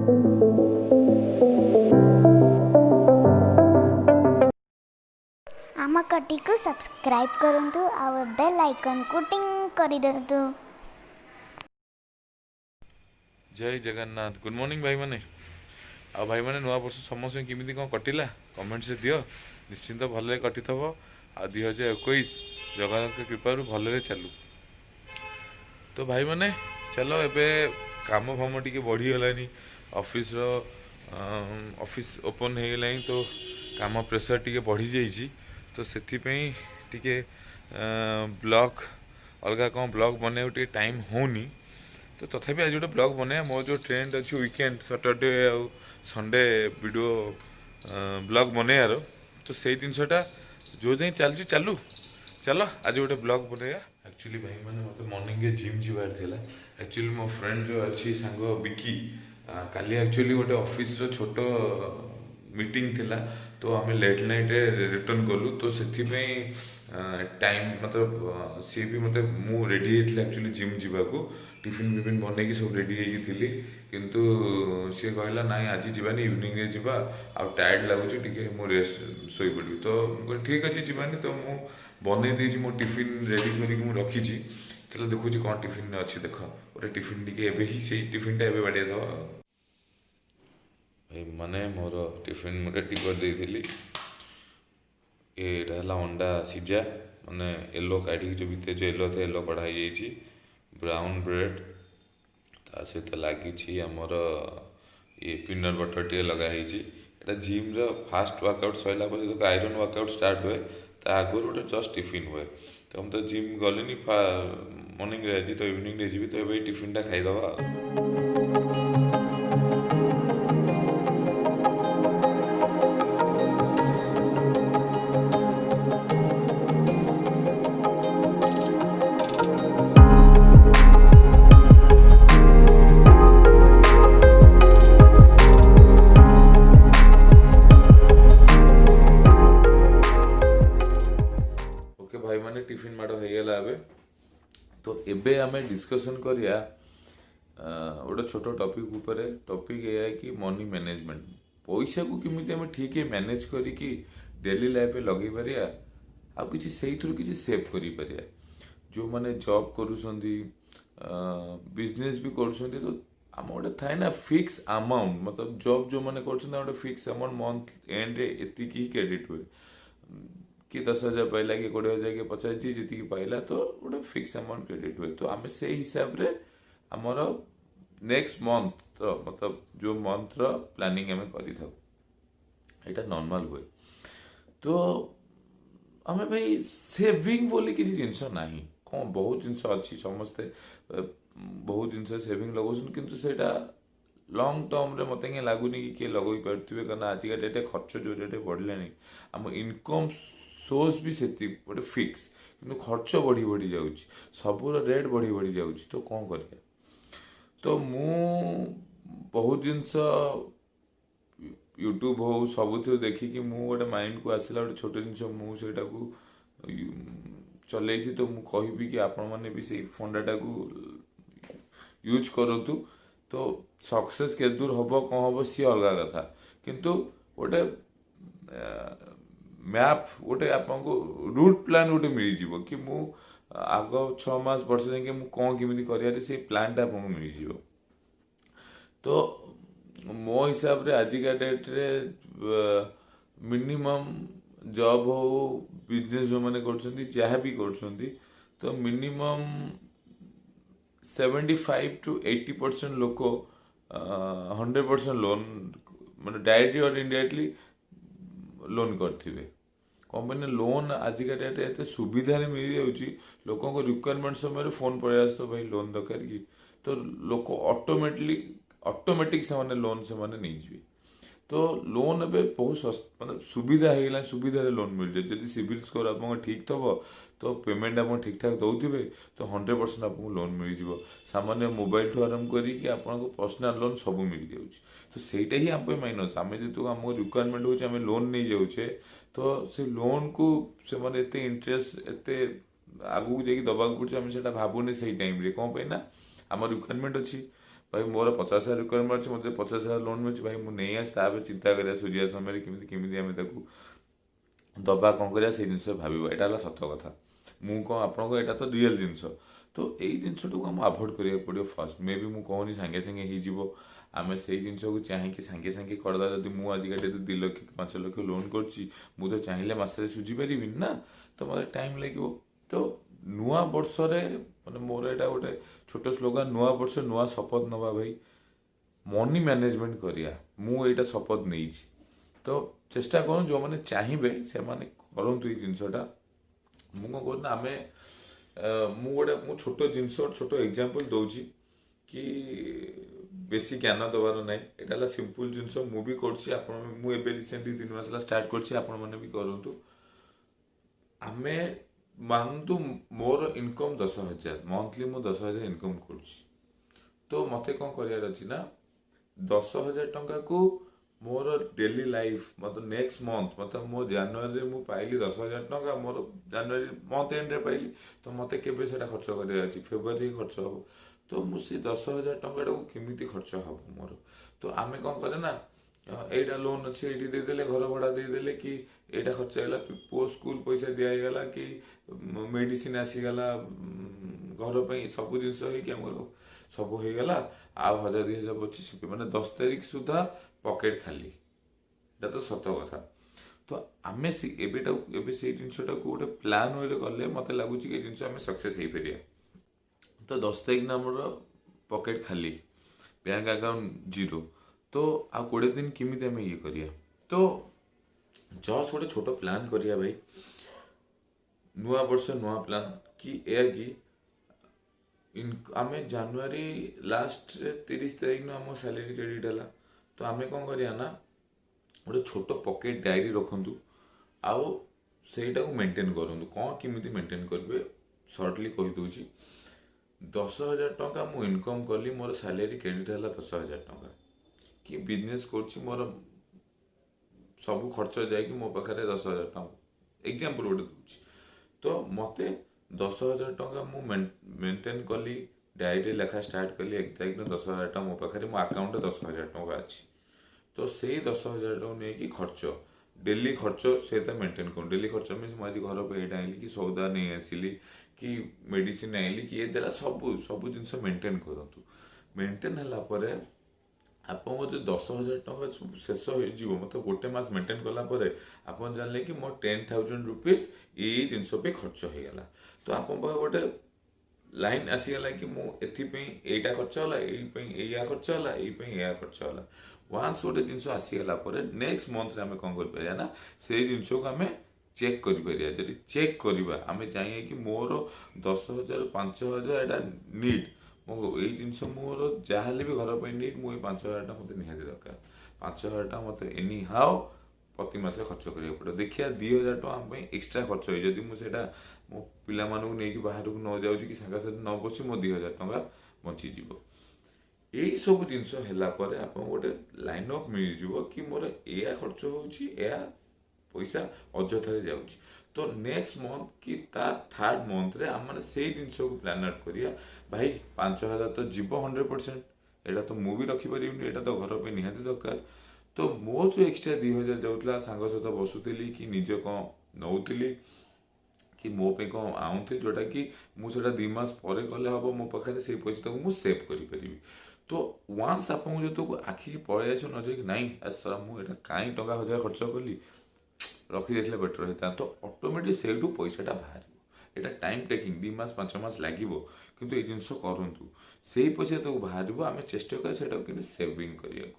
आम कटी को सब्सक्राइब करंतु और बेल आइकन को टिंग कर दिंतु। जय जगन्नाथ। गुड मॉर्निंग भाई मैंने आ भाई मैंने नुआ वर्ष समस्त केमी कौन कटिला कमेंट से दियो। निश्चिंत भल कटि थव आ 2021 जगन्नाथ कृपा भल चलू। तो भाई मैंने चल एबे काम फाम टी बढ़ीगलानी ऑफिस ऑफिस ओपन हो गला तो काम प्रेसर टी बढ़ी जाइए तो से टी ब्लॉग अलग कौन ब्लॉग बनवाक टे टाइम होनी तो तथापि आज गोटे ब्लॉग बनाया मोर जो ट्रेंड अच्छी वीकेंड सैटरडे आउ संडे वीडियो ब्लॉग बनायार तो से जिनसा जो जाए चलती चालू चल आज गोटे ब्लॉग बनाया। एक्चुअली भाई मैंने मतलब मॉर्निंग के जिम जीवार थिला। एक्चुअली मो फ्रेंड जो अच्छी सांग बिकी काली एक्चुअली गोटे ऑफिस रो छोट मीटिंग थिला तो आम लेट नाइट रिटर्न कलु तो से टाइम मतलब सी भी मतलब मु रेडी एक्चुअली जिम जीवाकू टिफिन फिफिन बनई सब रेडी होती किंतु सी कहला ना आज जीवानी इवनिंग रे जीवा आ टायर्ड लगुच टी मु रेस्ट शोई पड़ी तो ठीक अच्छे जीवानी तो मु बनई देती मो टिफिन रेडी करके रखी चलो देखुँ कौन टिफिन अच्छी देख गोटे टिफिन टी ही से टिफिनटा एवं बाड़े दब माने मोर टिफिन मु रेडी कर देली। ये अंडा सीझा माने येलो काढ़ी जो भितर जो येलो था येलो कढ़ाई ब्राउन ब्रेड ता सहित लगी आमर ये पीनट बटर टे लगाई यहाँ जिम फास्ट वर्कआउट सरला जो आयरन वर्कआउट स्टार्ट हुए आगुरी गोटे जस्ट टिफिन हुए तो हम तो जिम गलिनी मॉर्निंग रे आज तो इवनिंग रे जी तो ये टिफिन टा खाईदबा। भाई मैंने टिफिन माड़ हो गला तो एबे आमे डिस्कशन करिया गोटे छोट टॉपिक ऊपर टॉपिक ये है कि मनी मैनेजमेंट पैसा को किमिति आमे ठीक है मैनेज करी कि डेली लाइफ लगे परिया आ किछि सेही थ्रू किछि सेव करि परिया जो माने जॉब करूछंदी बिजनेस भी करूछंदी तो आम गोटे थाए ना फिक्स अमाउंट मतलब जॉब जो मैंने गोटे फिक्स अमाउंट मंथ एंड रे एति ही क्रेडिट हुए कि 10,000 पाइला कि 20,000 कि 50 जी पाइला तो गोटे फिक्स अमाउंट क्रेडिट हुए तो आम से हिसाब रे आमर नेक्स्ट मंथ मतलब जो मंथ रो प्लानिंग आम कर नॉर्मल हुए तो आम भाई सेविंग बोली किसी जिनस ना कौन बहुत जिनस अच्छी समस्ते बहुत जिनस सेविंग लगौन किंतु सेटा लंग टर्म रे मत लगुनि कि किए लगे पारे कारण आजिका डेट खर्च जो रेट बढ़लानी आम इनकम सोर्स भी से गोटे फिक्स कि खर्च बढ़ी बढ़ी जाऊँ सबूर रेट बढ़ी बढ़ी जाऊँ तो कौन कर तो मु बहुत जिनस यूट्यूब हो सब देखिकी मु गोटे माइंड को आसला गोटे छोट जिनस मुझे चल तो मु कहि कि आपण मैंने भी से फंडाटा को यूज करूँ तो सक्सेस के दूर हम कौन हम सी अलग कथा किंतु गोटे मैप गोटे आपको रूट प्लान गोटे मिल जाव कि मु आग 6 मास वर्ष जाके मु कौन केमी कर से प्लानटा आपको मिल जाव तो मो हिसाब रे आजिका डेट रे मिनिमम जॉब हो बिजनेस जो मैंने कर भी कर तो मिनिमम 75 to 80% लोक 100% लोन मैंने डायरेक्टली और इनडायरेक्टली लोन करथिबे कंपनी लोन आजिका डेट एते सुविधा मिल जाउची लोकों को रिक्वायरमेंट समय फोन पड़े आस तो भाई लोन दरकार कि तो लोक ऑटोमेटिक से माने लोन से माने नहीं जीवे तो लोन ए बहुत मतलब सुविधा होगा सुविधा लोन मिल जाए जब सिविल स्कोर आप ठीक थब तो पेमेंट आप ठीक ठाक दौथे तो 100% आपको लोन मिल जाव सामान्य मोबाइल ठू आरंभ करके पर्सनाल लोन सब मिल जाऊँ तो सहीटा ही आम माइनस आम जो आम रिक्वायरमेंट हो लोन नहीं जाऊे तो से लोन को से मैंने एत इंटरेस्ट एत आगू जाकि दबाक पड़े आम से भावुने से टाइम कौन पे ना आम रिक्वायरमेंट अच्छी भाई मोर 50,000 रिक्वायरमेंट अच्छे मतलब 50,000 लोन मिलूँ भाई मुझे नहीं आस ताप चिंता करा सुझा समय केमी केमी आम दबा कौन करा से जिन भाव यहाँ सत कथा मु कौन आपको यहाँ तो रियल जिनस तो यही जिनसटा को आम आभोड करा पड़ो फास्ट मे भी मुझे कहूनी सागे सागे हो आम से जिन को चाहिए सागे सागे करदा जब मुझे डेट 2 लाख 5 लाख लोन कर चाहिए मसरे सुझी पारि ना तो मतलब टाइम लगे तो नुआ वर्ष माने मोर यहाँ गोटे छोट स्लोगान नुआ वर्ष नुआ शपथ नवा भाई मनी मैनेजमेंट करिया मु एटा शपथ नहीं तो चेष्टा करूँ जो मैंने चाहिए से माने करंतु ये जिनसटा मु कौन कहना आम मु छोट जिनस छोट एग्जांपल दौची कि बेसी ज्ञान दबार ना यहाँ सिंपल जिनस मुझे मुझे रिसेंटली 3 मास स्टार्ट कर भी करूँ आम मानतु मोर इनकम 10,000 मंथली मु 10,000 इनकम कर तो मत कौन कर 10,000 टंका को मोर डेली लाइफ मतलब नेक्स्ट मंथ मतलब मो जनवरी मु पाइली 10,000 टंका मोर जनवरी मंथ एंड रे पाइली तो मत केबे सेटा खर्च करिया अछि फेब्रुआरी खर्च हो तो मुझे 10,000 टंका को केमिति खर्च हम मोर तो आम कौन करे ना एटा लोन अच्छे ये देदेले घर भड़ा देदेले कि एटा खर्च है पु स्कूल पैसा दिगला कि मेडिसिन आसीगला घर पर सब जिन सब हो गला आ 1,000-2,000 बची मैंने 10 तारीख सुधा पॉकेट खाली एटा तो सत कथा तो आम से जिनटा को गोटे प्लान वे कले मत लगुच कि जिन आम सक्सेस हो पार तो 10 तारीख ना मोर पॉकेट खाली बैंक अकाउंट जीरो तो आ 20 दिन केमी आम ये करिया तो जस्ट गोटे छोट प्लान करिया भाई नुआ वर्ष नुआ प्लान कि आम जनवरी लास्ट 30 तारीख न आम सैलरी क्रेडिट है तो आम कौन करिया ना गोटे छोट पॉकेट डायरी रखु आउ सेटा को मेंटेन करूँ कौन केमी मेंटेन करेंगे सर्टली कहीदे 10,000 टंका मु इनकम कली मोर सैलरी क्रेडिट है 10,000 टंका कि बिजनेस कर मोर सब खर्च जाए मो पाखे 10,000 टंका एग्जांपल गोटे दूसरी तो मत 10,000 टंका मु मेंटेन कली डायरी लेखा स्टार्ट कली 1 तारीख 10,000 टंका मो पाखे मो अकाउंट 10,000 टंका अच्छी तो से 10,000 टंका नहीं खर्च डेली खर्च से मेंटेन करूँ डेली खर्च मीन मुझे घर पर यहाँ आइली कि सौदा नहीं आसिली कि मेडिसिन आइली कि ये देला सब जिन मेंटेन करूँ मेंटेन है आपको जो 10,000 टंका शेष हो मतलब गोटे मास मेंटेन कलापर आप जानले कि मोर 10,000 रुपीज ये जिनस पे खर्च हो गला तो आप गोटे लाइन आसीगला कि मुझा खर्च है या खर्च है या खर्च है वन्स गोटे जिन आसीगला नेक्स्ट मंथ आम कौन कर ना से जिन को आम चेक कर चेक करवा आम चाहिए कि मोर 10,000 5,000 यहाँ नीड मो ये जिनस मोर जहाँ भी घर पर नीड मुझे 5,000 मत निहाती दरकार 5,000 मत एनी हाउ प्रति मास खर्च करा पड़े देखिए 2,000 टका एक्सट्रा खर्च हो जदि मुझे मो पिला नहीं बाहर को न जाऊँ कि सांगे न बस मो 2,000 टका बचीज यही सब जिनस है आप गोटे लाइन अप मिल जाव कि मोर या खर्च हो पैसा अजथारे जाऊँगी तो नेक्स्ट मंथ कि थर्ड मंथ रे आम से जिन को प्लान आउट करिया भाई 5,000 तो जीव 100% एटा तो मुझे रखिपारे एटा तो घर पे निहाती दरकार तो मो जो एक्सट्रा 2,000 जाऊला सांग सहित बसुली कि निज कौन नौली कि मो पे कौन आऊँगी जोटा कि मुझे 2 मास पर कले हम मो पाखे से पैसा मुझे सेव करी तो वन्स आप जो आखिक पलि आस न कि नाई सर मुझे कहीं टका 1,000 खर्च कली रखी देते बेटर होता तो ऑटोमेटिक से पैसाटा बाहर यहाँ टाइम टेकिंग 2 मास 5 मास लगे किंतु ये जिनस करूँ से पैसा तो बाहर आम चेष्टा करा कि सेविंग करने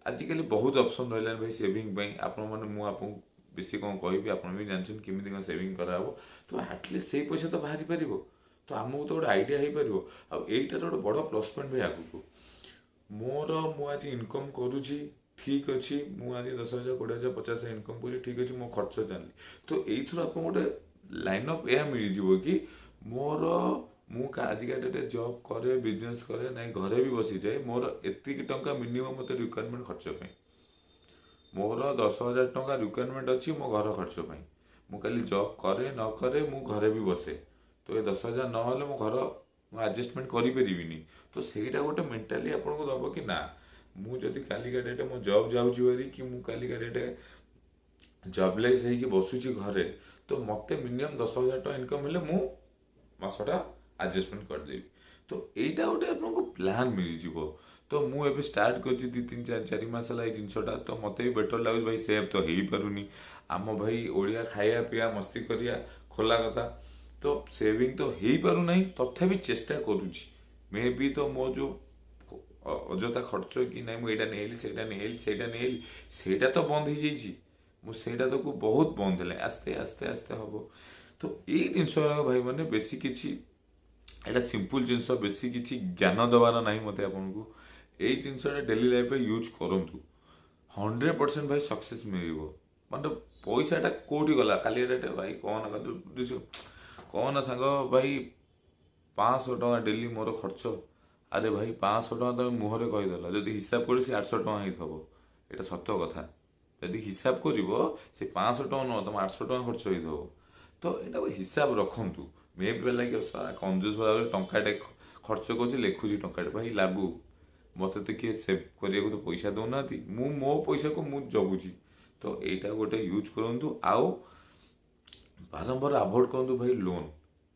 आजिकल बहुत ऑप्शन रहा भाई सेविंग आपको बेसी कौन कहि आप भी जानते केमी कौन सेविंग करा तो आटलिस्ट से पैसा तो बाहरी पार तो आमको तो गोटे आइडिया हो पार आईटार गोटे बड़ प्लस पॉइंट भाई आगू मोर मुझे इनकम करुँची ठीक अच्छे मुझे 10,000 20,000 50,000 इनकम कर ठीक अच्छे मो खर्च जानी तो ये आप गोटे लाइन अप यह मिल कि मोर आजिका डेट जॉब करे बिजनेस करे ना घरे भी बसी जाए मोर एतिक टंका मिनिमम मत रिक्वायरमेंट खर्च पे मोर 10,000 टंका रिक्वायरमेंट अच्छी मो घर खर्च पे मु खाली जॉब करे न करे मु घरे भी बसे तो ये 10,000 ना मो घर ମୁଁ ଆଡ଼ଜଷ୍ଟମେଣ୍ଟ କରିପାରିବିନି। ତ ସେଇଟା ଗୋଟେ ମେଣ୍ଟାଲି ଆପଣଙ୍କୁ ଦେବ କି ନା, ମୁଁ ଯଦି କାଲିକା ଡେଟ୍ ମୋ ଜବ୍ ଯାଉଛି ଭାରି, କି ମୁଁ କାଲିକା ଡେଟ୍ ଜବଲେସ୍ ହେଇକି ବସୁଛି ଘରେ, ତ ମୋତେ ମିନିମମ୍ 10,000 ଟଙ୍କା ଇନକମ୍ ହେଲେ ମୁଁ ମାସଟା ଆଡ଼ଜଷ୍ଟମେଣ୍ଟ କରିଦେବି। ତ ଏଇଟା ଗୋଟେ ଆପଣଙ୍କୁ ପ୍ଲାନ୍ ମିଳିଯିବ। ତ ମୁଁ ଏବେ ଷ୍ଟାର୍ଟ କରିଛି 2-3-4 ମାସ ହେଲା ଏଇ ଜିନିଷଟା। ତ ମୋତେ ବି ବେଟର୍ ଲାଗୁଛି ଭାଇ, ସେଭ୍ ତ ହେଇପାରୁନି। ଆମ ଭାଇ ଓଡ଼ିଆ ଖାଇବା ପିଇବା ମସ୍ତି କରିବା ଖୋଲା କଥା, ତ ସେଭିଂ ତ ହେଇପାରୁନାହିଁ। ତଥାପି ଚେଷ୍ଟା କରୁଛି। ମେ ବି ତ ମୋ ଯେଉଁ ଅଯଥା ଖର୍ଚ୍ଚ କି ନାହିଁ ମୁଁ ଏଇଟା ନେଇଲି ସେଇଟା ନେଇଲି ସେଇଟା ନେଇଲି, ସେଇଟା ତ ବନ୍ଦ ହେଇଯାଇଛି। ମୁଁ ସେଇଟା ତାକୁ ବହୁତ ବନ୍ଦ ହେଲେ ଆସ୍ତେ ଆସ୍ତେ ଆସ୍ତେ ହେବ। ତ ଏଇ ଜିନିଷ ଗୁଡ଼ାକ ଭାଇମାନେ ବେଶୀ କିଛି, ଏଇଟା ସିମ୍ପଲ୍ ଜିନିଷ, ବେଶୀ କିଛି ଜ୍ଞାନ ଦେବାର ନାହିଁ ମୋତେ ଆପଣଙ୍କୁ। ଏଇ ଜିନିଷଟା ଡେଲି ଲାଇଫ୍ରେ ୟୁଜ୍ କରନ୍ତୁ, 100% ଭାଇ ସକ୍ସେସ୍ ମିଳିବ। ମାନେ ପଇସାଟା କେଉଁଠି ଗଲା କାଲି ଡେଟ୍ ଭାଇ କହନା କହନା ସାଙ୍ଗ ଭାଇ, 500 ଟଙ୍କା ଡେଲି ମୋର ଖର୍ଚ୍ଚ। ଆରେ ଭାଇ 500 ଟଙ୍କା ତମେ ମୁହଁରେ କହିଦେଲ, ଯଦି ହିସାବ କରି ସେ 800 ଟଙ୍କା ହେଇଥିବ। ଏଇଟା ସତ କଥା। ଯଦି ହିସାବ କରିବ ସେ 500 ଟଙ୍କା ନୁହଁ, ତମ 800 ଟଙ୍କା ଖର୍ଚ୍ଚ ହେଇଥିବ। ତ ଏଇଟାକୁ ହିସାବ ରଖନ୍ତୁ। ମେ ବି ଲାଗିବ ସାରା କଞ୍ଜୁସ୍ ଭାବରେ ଟଙ୍କାଟେ ଖର୍ଚ୍ଚ କରୁଛି, ଲେଖୁଛି ଟଙ୍କାଟେ, ଭାଇ ଲାଗୁ। ମୋତେ ତ କିଏ ସେଭ୍ କରିବାକୁ ତ ପଇସା ଦେଉନାହାନ୍ତି, ମୁଁ ମୋ ପଇସାକୁ ମୁଁ ଜଗୁଛି। ତ ଏଇଟା ଗୋଟେ ୟୁଜ୍ କରନ୍ତୁ। ଆଉ ବାରମ୍ବାର ଆଭଏଡ଼ କରନ୍ତୁ ଭାଇ ଲୋନ୍,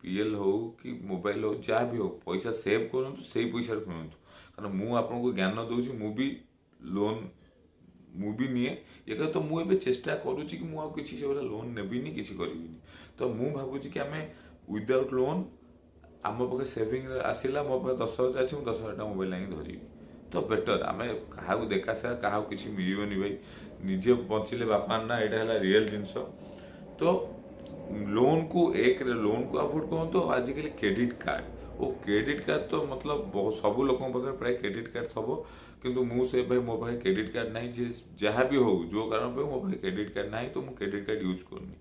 ପିଏଲ୍ ହଉ କି ମୋବାଇଲ୍ ହଉ ଯାହା ବି ହଉ, ପଇସା ସେଭ୍ କରନ୍ତୁ, ସେଇ ପଇସାରେ କିଣନ୍ତୁ। କାରଣ ମୁଁ ଆପଣଙ୍କୁ ଜ୍ଞାନ ଦେଉଛି, ମୁଁ ବି ଲୋନ୍ ମୁଁ ବି ନିଏ। ଏକା ତ ମୁଁ ଏବେ ଚେଷ୍ଟା କରୁଛି କି ମୁଁ ଆଉ କିଛି ସେଭଳିଆ ଲୋନ୍ ନେବିନି, କିଛି କରିବିନି। ତ ମୁଁ ଭାବୁଛି କି ଆମେ ୱିଦାଉଟ୍ ଲୋନ୍, ଆମ ପାଖେ ସେଭିଂ ଆସିଲା, ମୋ ପାଖେ 10,000 ଅଛି, ମୁଁ 10,000 ଟଙ୍କା ମୋବାଇଲ୍ ଆଣିକି ଧରିବି। ତ ବେଟର୍, ଆମେ କାହାକୁ ଦେଖା କାହାକୁ କିଛି ମିଳିବନି ଭାଇ। ନିଜେ ବଞ୍ଚିଲେ ବାପା ନା, ଏଇଟା ହେଲା ରିଏଲ୍ ଜିନିଷ। ତ ଲୋନ୍କୁ ଲୋନ୍କୁ ଆଭଏଡ଼ କରନ୍ତୁ। ଆଜିକାଲି କ୍ରେଡ଼ିଟ୍ କାର୍ଡ଼, କ୍ରେଡ଼ିଟ୍ କାର୍ଡ଼ ତ ମତଲବ ସବୁ ଲୋକଙ୍କ ପାଖରେ ପ୍ରାୟ କ୍ରେଡ଼ିଟ୍ କାର୍ଡ଼ ଥିବ। କିନ୍ତୁ ମୁଁ ସେ ଭାଇ ମୋ ପାଖେ କ୍ରେଡ଼ିଟ୍ କାର୍ଡ଼ ନାହିଁ, ଯେ ଯାହା ବି ହଉ ଯେଉଁ କାରଣ ପାଇଁ ମୋ ପାଖେ କ୍ରେଡ଼ିଟ୍ କାର୍ଡ଼ ନାହିଁ, ତ ମୁଁ କ୍ରେଡ଼ିଟ୍ କାର୍ଡ଼ ୟୁଜ୍ କରୁନି।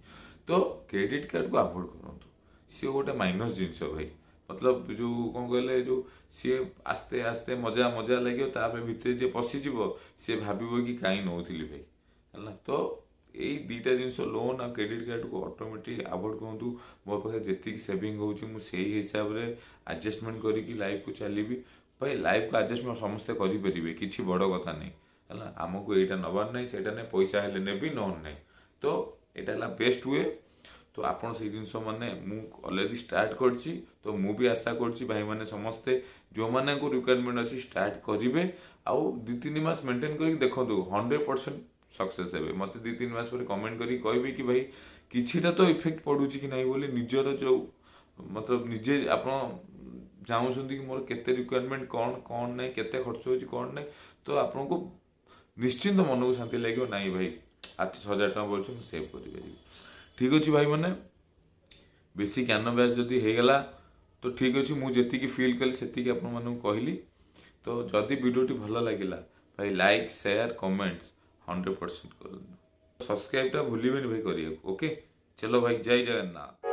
ତ କ୍ରେଡ଼ିଟ୍ କାର୍ଡ଼କୁ ଆଭଏଡ଼ କରନ୍ତୁ। ସିଏ ଗୋଟେ ମାଇନସ୍ ଜିନିଷ ଭାଇ। ମତଲବ ଯେଉଁ କ'ଣ କହିଲେ, ଯେଉଁ ସିଏ ଆସ୍ତେ ଆସ୍ତେ ମଜା ମଜା ଲାଗିବ, ତାପରେ ଭିତରେ ଯିଏ ପଶିଯିବ ସିଏ ଭାବିବ କି କାହିଁ ନେଉଥିଲି ଭାଇ, ହେଲା। ତ ଏଇ ଦୁଇଟା ଜିନିଷ, ଲୋନ୍ ଆଉ କ୍ରେଡ଼ିଟ୍ କାର୍ଡ଼କୁ ଅଟୋମେଟିକ୍ ଆଭଏଡ଼ କରନ୍ତୁ। ମୋ ପାଖରେ ଯେତିକି ସେଭିଂ ହେଉଛି ମୁଁ ସେଇ ହିସାବରେ ଆଡ଼ଜଷ୍ଟମେଣ୍ଟ କରିକି ଲାଇଫ୍କୁ ଚାଲିବି। ଭାଇ ଲାଇଫ୍କୁ ଆଡ଼ଜଷ୍ଟମେଣ୍ଟ ସମସ୍ତେ କରିପାରିବେ, କିଛି ବଡ଼ କଥା ନାହିଁ, ହେଲା। ଆମକୁ ଏଇଟା ନେବାର ନାହିଁ, ସେଇଟା ନାହିଁ, ପଇସା ହେଲେ ନେବି ନହେଲେ ନାହିଁ। ତ ଏଇଟା ହେଲା ବେଷ୍ଟ ୱେ। ତ ଆପଣ ସେଇ ଜିନିଷ ମାନେ ମୁଁ ଅଲରେଡ଼ି ଷ୍ଟାର୍ଟ କରିଛି। ତ ମୁଁ ବି ଆଶା କରୁଛି ଭାଇମାନେ ସମସ୍ତେ ଯେଉଁମାନଙ୍କୁ ରିକ୍ୱାରମେଣ୍ଟ ଅଛି ଷ୍ଟାର୍ଟ କରିବେ। ଆଉ 2-3 ମାସ ମେଣ୍ଟେନ୍ କରିକି ଦେଖନ୍ତୁ, 100% ସକ୍ସେସ୍ ହେବେ। ମୋତେ 2-3 ମାସ ପରେ କମେଣ୍ଟ କରିକି କହିବେ କି ଭାଇ କିଛିଟା ତ ଇଫେକ୍ଟ ପଡ଼ୁଛି କି ନାହିଁ ବୋଲି, ନିଜର ଯେଉଁ ମତଲବ ନିଜେ ଆପଣ ଜାଣୁଛନ୍ତି କି ମୋର କେତେ ରିକ୍ୱାରମେଣ୍ଟ କ'ଣ ନାହିଁ, କେତେ ଖର୍ଚ୍ଚ ହେଉଛି କ'ଣ ନାହିଁ। ତ ଆପଣଙ୍କୁ ନିଶ୍ଚିନ୍ତ ମନକୁ ଶାନ୍ତି ଲାଗିବ, ନାଇଁ ଭାଇ 8,000 ଟଙ୍କା ବଳୁଛି, ମୁଁ ସେଭ୍ କରିପାରିବି। ଠିକ୍ ଅଛି ଭାଇମାନେ, ବେଶୀ ଜ୍ଞାନ ବ୍ୟାସ ଯଦି ହେଇଗଲା ତ ଠିକ୍ ଅଛି। ମୁଁ ଯେତିକି ଫିଲ୍ କଲି ସେତିକି ଆପଣମାନଙ୍କୁ କହିଲି। ତ ଯଦି ଭିଡ଼ିଓଟି ଭଲ ଲାଗିଲା ଭାଇ, ଲାଇକ୍ ସେୟାର କମେଣ୍ଟ 100% କରନ୍ତୁ। ସବସ୍କ୍ରାଇବ୍ଟା ଭୁଲିବେନି ଭାଇ କରିବାକୁ। ଓକେ, ଚलो ଭାଇ, ଜୟ ଜଗନ୍ନାଥ।